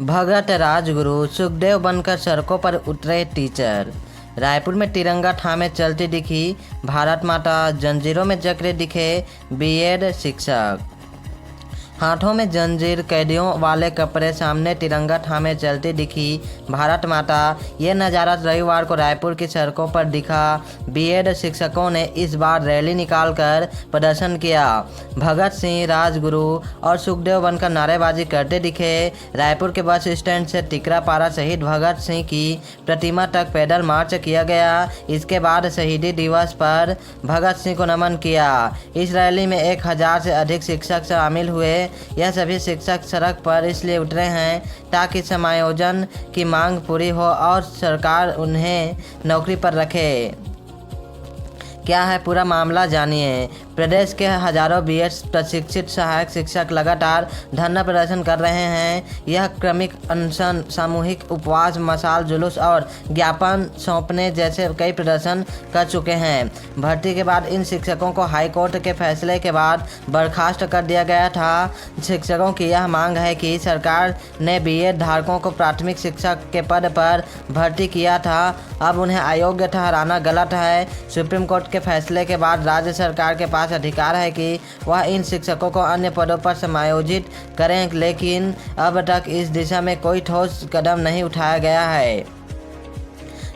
भगत राजगुरु सुखदेव बनकर सड़कों पर उतरे टीचर। रायपुर में तिरंगा थामे चलती दिखी भारत माता, जंजीरों में जकड़े दिखे बीएड शिक्षक। हाथों में जंजीर, कैदियों वाले कपड़े, सामने तिरंगा थामे चलती दिखी भारत माता। ये नज़ारा रविवार को रायपुर की सड़कों पर दिखा। बीएड शिक्षकों ने इस बार रैली निकालकर प्रदर्शन किया। भगत सिंह, राजगुरु और सुखदेव बनकर नारेबाजी करते दिखे। रायपुर के बस स्टैंड से टिकरापारा शहीद भगत सिंह की प्रतिमा तक पैदल मार्च किया गया। इसके बाद शहीदी दिवस पर भगत सिंह को नमन किया। इस रैली में 1000 से अधिक शिक्षक शामिल हुए। यह सभी शिक्षक सड़क पर इसलिए उतरे हैं ताकि समायोजन की मांग पूरी हो और सरकार उन्हें नौकरी पर रखे। क्या है पूरा मामला, जानिए। प्रदेश के हजारों बीएड प्रशिक्षित सहायक शिक्षक लगातार धरना प्रदर्शन कर रहे हैं। यह क्रमिक अनशन, सामूहिक उपवास, मशाल जुलूस और ज्ञापन सौंपने जैसे कई प्रदर्शन कर चुके हैं। भर्ती के बाद इन शिक्षकों को हाईकोर्ट के फैसले के बाद बर्खास्त कर दिया गया था। शिक्षकों की यह मांग है कि सरकार ने बीएड धारकों को प्राथमिक शिक्षक के पद पर भर्ती किया था, अब उन्हें अयोग्य ठहराना गलत है। सुप्रीम कोर्ट के फैसले के बाद राज्य सरकार के पास अधिकार है कि वह इन शिक्षकों को अन्य पदों पर समायोजित करें, लेकिन अब तक इस दिशा में कोई ठोस कदम नहीं उठाया गया है।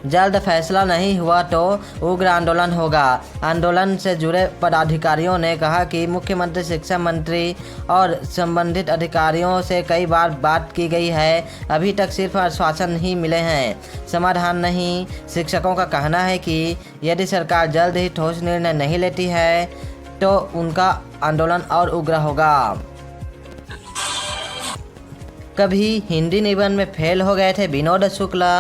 जल्द फैसला नहीं हुआ तो उग्र आंदोलन होगा। आंदोलन से जुड़े पदाधिकारियों ने कहा कि मुख्यमंत्री, शिक्षा मंत्री और संबंधित अधिकारियों से कई बार बात की गई है, अभी तक सिर्फ आश्वासन ही मिले हैं, समाधान नहीं। शिक्षकों का कहना है कि यदि सरकार जल्द ही ठोस निर्णय नहीं लेती है तो उनका आंदोलन और उग्र होगा। कभी हिंदी निबंध में फेल हो गए थे विनोद शुक्ला।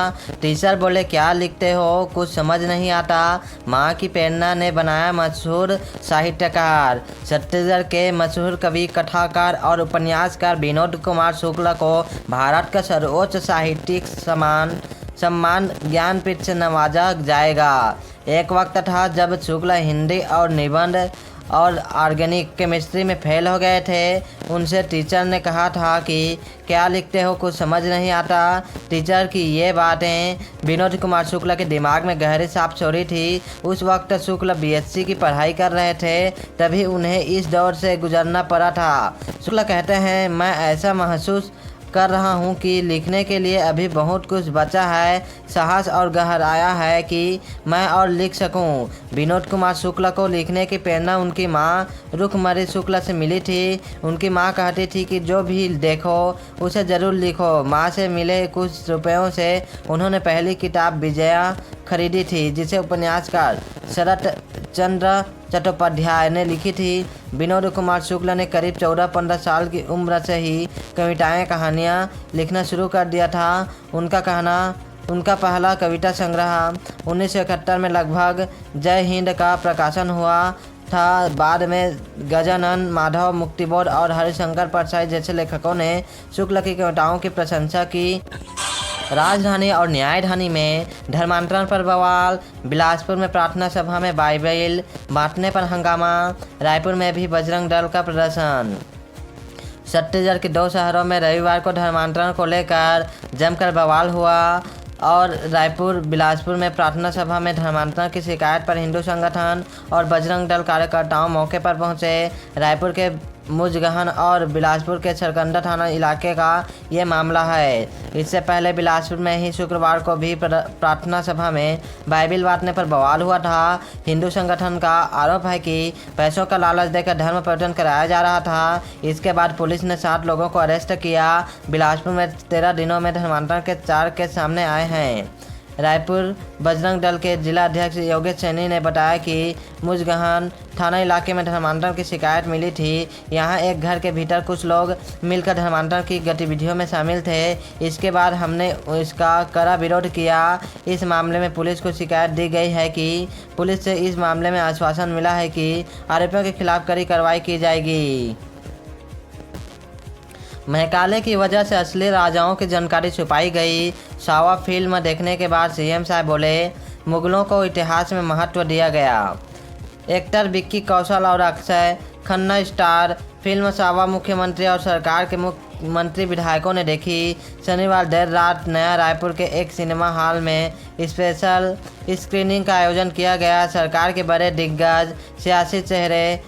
टीचर बोले क्या लिखते हो, कुछ समझ नहीं आता। माँ की प्रेरणा ने बनाया मशहूर साहित्यकार। छत्तीसगढ़ के मशहूर कवि, कथाकार और उपन्यासकार विनोद कुमार शुक्ला को भारत का सर्वोच्च साहित्यिक सम्मान ज्ञानपीठ से नवाजा जाएगा। एक वक्त था जब शुक्ला हिंदी और निबंध और ऑर्गेनिक केमिस्ट्री में फेल हो गए थे। उनसे टीचर ने कहा था कि क्या लिखते हो, कुछ समझ नहीं आता। टीचर की ये बातें विनोद कुमार शुक्ला के दिमाग में गहरी छाप छोड़ी थी। उस वक्त शुक्ला बीएससी की पढ़ाई कर रहे थे, तभी उन्हें इस दौर से गुजरना पड़ा था। शुक्ला कहते हैं, मैं ऐसा महसूस कर रहा हूँ कि लिखने के लिए अभी बहुत कुछ बचा है, साहस और गहराया है कि मैं और लिख सकूँ। विनोद कुमार शुक्ला को लिखने की प्रेरणा उनकी माँ रुकमरी शुक्ला से मिली थी। उनकी माँ कहती थी कि जो भी देखो उसे ज़रूर लिखो। माँ से मिले कुछ रुपयों से उन्होंने पहली किताब विजया खरीदी थी, जिसे उपन्यासकार शरत चंद्र चट्टोपाध्याय ने लिखी थी। विनोद कुमार शुक्ला ने करीब 14-15 साल की उम्र से ही कविताएं, कहानियां लिखना शुरू कर दिया था। उनका पहला कविता संग्रह 1971 में लगभग जय हिंद का प्रकाशन हुआ था। बाद में गजानन, माधव, मुक्तिबोध और हरिशंकर परसाई जैसे लेखकों ने शुक्ला की कविताओं की प्रशंसा की। राजधानी और न्यायधानी में धर्मांतरण पर बवाल। बिलासपुर में प्रार्थना सभा में बाइबल बांटने पर हंगामा। रायपुर में भी बजरंग दल का प्रदर्शन। छत्तीसगढ़ के 2 शहरों में रविवार को धर्मांतरण को लेकर जमकर बवाल हुआ और रायपुर, बिलासपुर में प्रार्थना सभा में धर्मांतरण की शिकायत पर हिंदू संगठन और बजरंग दल कार्यकर्ताओं मौके पर पहुंचे। रायपुर के मुजगहन और बिलासपुर के सरकंडा थाना इलाके का ये मामला है। इससे पहले बिलासपुर में ही शुक्रवार को भी प्रार्थना सभा में बाइबल बांटने पर बवाल हुआ था। हिंदू संगठन का आरोप है कि पैसों का लालच देकर धर्म परिवर्तन कराया जा रहा था। इसके बाद पुलिस ने 7 लोगों को अरेस्ट किया। बिलासपुर में 13 दिनों में धर्मांतरण के 4 केस सामने आए हैं। रायपुर बजरंग दल के जिला अध्यक्ष योगेश सैनी ने बताया कि मुजगहन थाना इलाके में धर्मांतरण की शिकायत मिली थी। यहां एक घर के भीतर कुछ लोग मिलकर धर्मांतरण की गतिविधियों में शामिल थे। इसके बाद हमने इसका कड़ा विरोध किया। इस मामले में पुलिस को शिकायत दी गई है कि पुलिस से इस मामले में आश्वासन मिला है कि आरोपियों के खिलाफ कड़ी कार्रवाई की जाएगी। महकाले की वजह से असली राजाओं की जानकारी छुपाई गई। सावा फिल्म देखने के बाद सीएम साहब बोले, मुगलों को इतिहास में महत्व दिया गया। एक्टर विक्की कौशल और अक्षय खन्ना स्टार फिल्म सावा मुख्यमंत्री और सरकार के मंत्री विधायकों ने देखी। शनिवार देर रात नया रायपुर के एक सिनेमा हॉल में स्पेशल स्क्रीनिंग का आयोजन किया गया। सरकार के बड़े दिग्गज सियासी चेहरे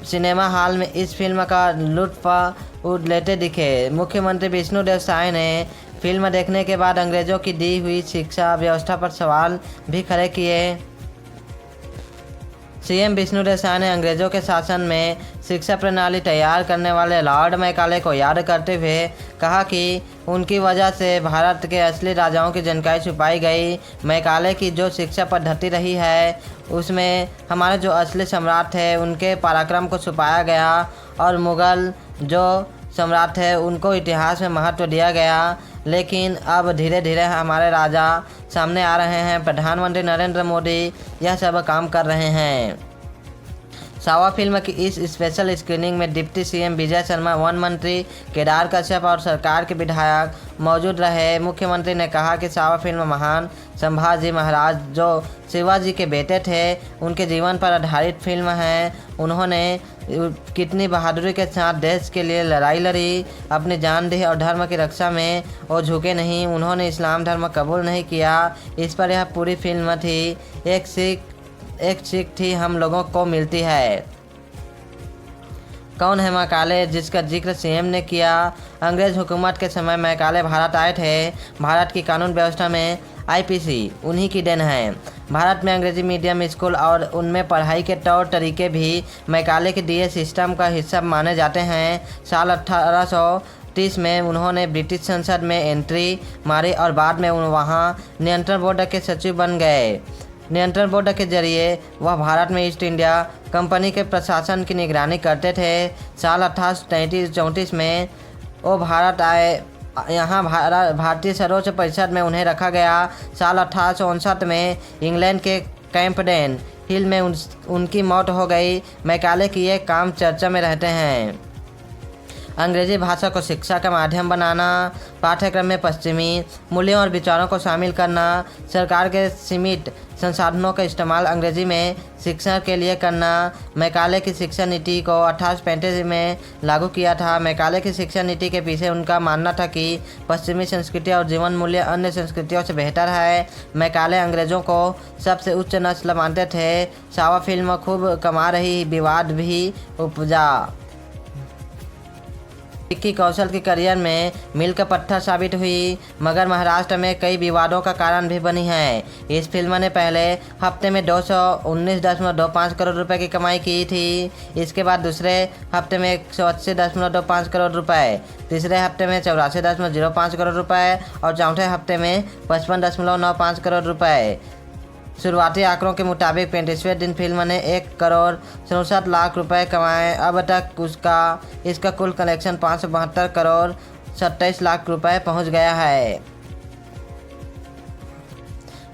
सिनेमा हॉल में इस फिल्म का लुत्फ लेते दिखे। मुख्यमंत्री विष्णुदेव साय ने फिल्म देखने के बाद अंग्रेजों की दी हुई शिक्षा व्यवस्था पर सवाल भी खड़े किए। सीएम विष्णुदेव साय ने अंग्रेजों के शासन में शिक्षा प्रणाली तैयार करने वाले लॉर्ड मैकाले को याद करते हुए कहा कि उनकी वजह से भारत के असली राजाओं की जानकारी छुपाई गई। मैकाले की जो शिक्षा पद्धति रही है उसमें हमारे जो असली सम्राट थे उनके पराक्रम को छुपाया गया और मुग़ल जो सम्राट थे उनको इतिहास में महत्व दिया गया। लेकिन अब धीरे धीरे हमारे राजा सामने आ रहे हैं। प्रधानमंत्री नरेंद्र मोदी यह सब काम कर रहे हैं। सावा फिल्म की इस स्पेशल स्क्रीनिंग में deputy CM Vijay Sharma, one मंत्री केदार कश्यप और सरकार के विधायक मौजूद रहे। मुख्यमंत्री ने कहा कि सावा फिल्म महान संभाजी महाराज जो शिवाजी के बेटे थे उनके जीवन पर आधारित फिल्म है। उन्होंने कितनी बहादुरी के साथ देश के लिए लड़ाई लड़ी, अपनी जान दी और धर्म की रक्षा में वो झुके नहीं। उन्होंने इस्लाम धर्म कबूल नहीं किया। इस पर यह पूरी फिल्म थी। एक सीख थी हम लोगों को मिलती है। कौन है मैकाले जिसका जिक्र सीएम ने किया? अंग्रेज हुकूमत के समय मैकाले भारत आए थे। भारत की कानून व्यवस्था में आईपीसी उन्हीं की देन है। भारत में अंग्रेजी मीडियम स्कूल और उनमें पढ़ाई के तौर तरीके भी मैकाले के दिए सिस्टम का हिस्सा माने जाते हैं। साल 1830 में उन्होंने ब्रिटिश संसद में एंट्री मारी और बाद में वहाँ नियंत्रण बोर्ड के सचिव बन गए। नियंत्रण बोर्ड के जरिए वह भारत में ईस्ट इंडिया कंपनी के प्रशासन की निगरानी करते थे। साल 1834 में वो भारत आए। यहाँ भारतीय सर्वोच्च परिषद में उन्हें रखा गया। साल 1859 में इंग्लैंड के कैंपडेन हिल में उनकी मौत हो गई। मैकाले की ये काम चर्चा में रहते हैं। अंग्रेजी भाषा को शिक्षा का माध्यम बनाना, पाठ्यक्रम में पश्चिमी मूल्यों और विचारों को शामिल करना, सरकार के सीमित संसाधनों का इस्तेमाल अंग्रेजी में शिक्षा के लिए करना। मैकाले की शिक्षा नीति को 1835 में लागू किया था। मैकाले की शिक्षा नीति के पीछे उनका मानना था कि पश्चिमी संस्कृति और जीवन मूल्य अन्य संस्कृतियों से बेहतर है। मैकाले अंग्रेज़ों को सबसे उच्च नस्ल मानते थे। सावा फिल्म खूब कमा रही, विवाद भी उपजा। विक्की कौशल के करियर में मील का पत्थर साबित हुई, मगर महाराष्ट्र में कई विवादों का कारण भी बनी है। इस फिल्म ने पहले हफ्ते में 219.25 करोड़ रुपए की कमाई की थी। इसके बाद दूसरे हफ्ते में 180.25 करोड़ रुपए, तीसरे हफ्ते में 84.05 करोड़ रुपए और चौथे हफ्ते में 55.95 करोड़ रुपए। शुरुआती आंकड़ों के मुताबिक 35वें दिन फिल्म ने 1 करोड़ 67 लाख रुपए कमाए। अब तक इसका कुल कलेक्शन 572 करोड़ 27 लाख रुपए पहुंच गया है।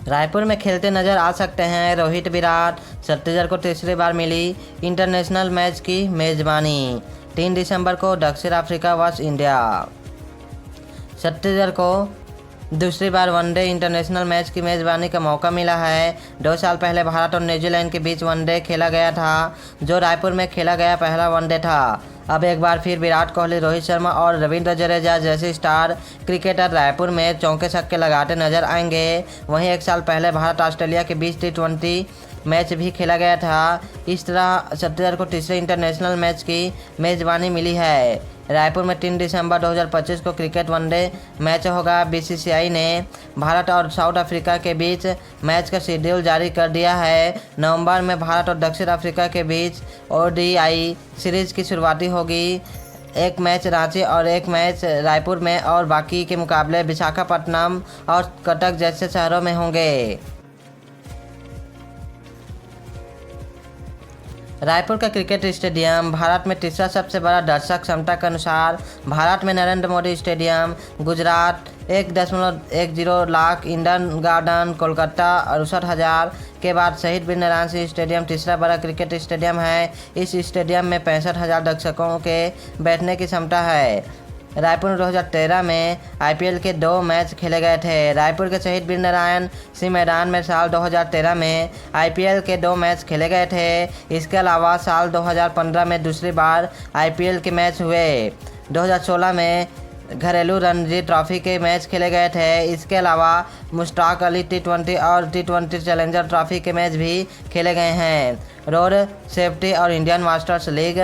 रायपुर में खेलते नजर आ सकते हैं रोहित विराट। छत्तीसगढ़ को तीसरी बार मिली इंटरनेशनल मैच की मेजबानी। 3 दिसंबर को दक्षिण अफ्रीका वर्सेस इंडिया। छत्तीसगढ़ को दूसरी बार वनडे इंटरनेशनल मैच की मेज़बानी का मौका मिला है। 2 साल पहले भारत और न्यूजीलैंड के बीच वनडे खेला गया था, जो रायपुर में खेला गया पहला वनडे था। अब एक बार फिर विराट कोहली, रोहित शर्मा और रविंद्र जडेजा जैसे स्टार क्रिकेटर रायपुर में चौके छक्के लगाते नजर आएंगे। वहीं 1 साल पहले भारत ऑस्ट्रेलिया के बीच T20 मैच भी खेला गया था। इस तरह छत्तीसगढ़ को तीसरे इंटरनेशनल मैच की मेज़बानी मिली है। रायपुर में 3 दिसंबर 2025 को क्रिकेट वनडे मैच होगा। बीसीसीआई ने भारत और साउथ अफ्रीका के बीच मैच का शेड्यूल जारी कर दिया है। नवंबर में भारत और दक्षिण अफ्रीका के बीच ओडीआई सीरीज़ की शुरुआती होगी। 1 मैच रांची और 1 मैच रायपुर में और बाकी के मुकाबले विशाखापट्टनम और कटक जैसे शहरों में होंगे। रायपुर का क्रिकेट स्टेडियम भारत में तीसरा सबसे बड़ा दर्शक क्षमता के अनुसार भारत में Narendra Modi stadium, Gujarat 1.10 lakh, Eden garden Kolkata 68,000 के बाद शहीद वीरनारायण सिंह स्टेडियम तीसरा बड़ा क्रिकेट स्टेडियम है। इस स्टेडियम में 65,000 दर्शकों के बैठने की क्षमता है। रायपुर में 2013 में आईपीएल के 2 मैच खेले गए थे। रायपुर के शहीद वीरनारायण सिंह मैदान में साल 2013 में आईपीएल के 2 मैच खेले गए थे। इसके अलावा साल 2015 में दूसरी बार आईपीएल के मैच हुए। 2016 में घरेलू रणजी ट्रॉफी के मैच खेले गए थे। इसके अलावा मुश्ताक अली T20 और T20 चैलेंजर ट्रॉफी के मैच भी खेले गए हैं। रोड सेफ्टी और इंडियन मास्टर्स लीग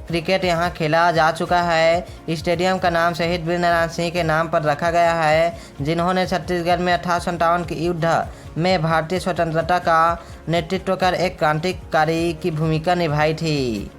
क्रिकेट यहां खेला जा चुका है। स्टेडियम का नाम शहीद वीरनारायण सिंह के नाम पर रखा गया है, जिन्होंने छत्तीसगढ़ में 1857 के युद्ध में भारतीय स्वतंत्रता का नेतृत्व कर एक क्रांतिकारी की भूमिका निभाई थी।